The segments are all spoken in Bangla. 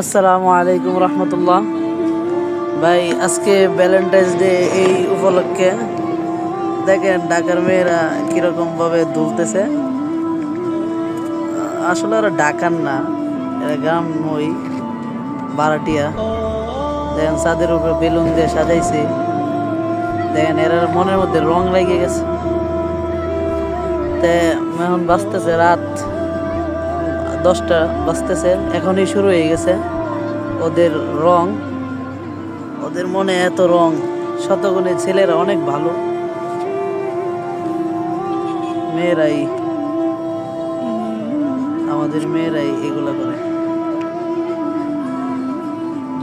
আসসালামু আলাইকুম রহমতুল্লাহ। ভাই আজকে ভ্যালেন্টাইন্স ডে, এই উপলক্ষে দেখেন ঢাকার মেয়েরা কিরকম ভাবে দুলতেছে। আসলে ওরা ঢাকার না, এরা গ্রামই, ভাড়াটিয়া। দেখেন ছাদের উপরে বেলুন দিয়ে সাজাইছে। দেখেন এরা মনের মধ্যে রং লেগে গেছে। তে এখন বাজতেছে রাত 10টা বাজতেছে, এখনই শুরু হয়ে গেছে ওদের রং। ওদের মনে এত রং, শতগুণে ছেলেরা অনেক ভালো, মেয়েরাই, আমাদের মেয়েরাই এগুলা করে।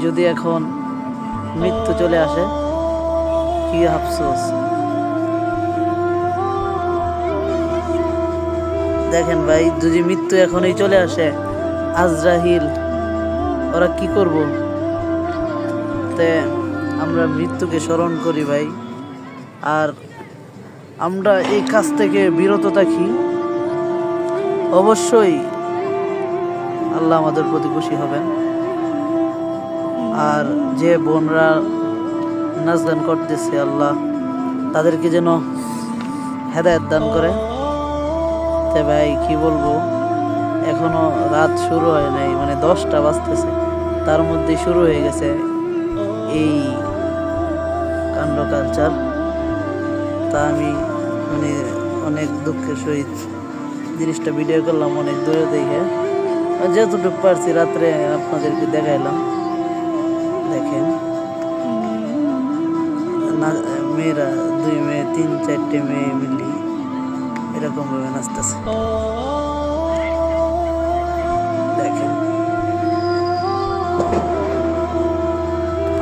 যদি এখন মৃত্যু চলে আসে কি আফসোস। দেখেন ভাই, যদি মৃত্যু এখনই চলে আসে, আজরাহিল, ওরা কি করব? তে আমরা মৃত্যুকে স্মরণ করি ভাই, আর আমরা এই কাজ থেকে বিরত থাকি। অবশ্যই আল্লাহ আমাদের প্রতি খুশি হবেন। আর যে বোনরা নাচ গান করতেছে, আল্লাহ তাদেরকে যেন হেদায়েত দান করে। তে ভাই কি বলবো, এখনো রাত শুরু হয় নাই, মানে 10টা বাজতেছে, তার মধ্যে শুরু হয়ে গেছে এই কাণ্ড কালচার। তা আমি মানে অনেক দুঃখের সহিত জিনিসটা ভিডিও করলাম, অনেক দূরে দেখে, যতটুকু পারছি রাত্রে আপনাদেরকে দেখাইলাম। দেখেন মেয়েরা, 2 মেয়ে 3-4টে মেয়ে মিলি এরকম ভাবে নাচতেছে। দেখেন,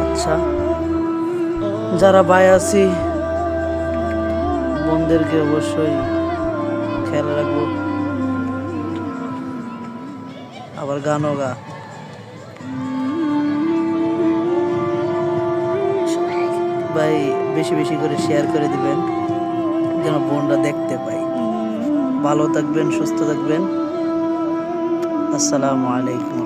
আচ্ছা যারা ভাই আছি, বোনদেরকে অবশ্যই খেয়াল রাখবো। আবার গানও গা। ভাই বেশি বেশি করে শেয়ার করে দিবেন, যেন বোনরা দেখতে পাই। ভালো থাকবেন, সুস্থ থাকবেন। আসসালামু আলাইকুম।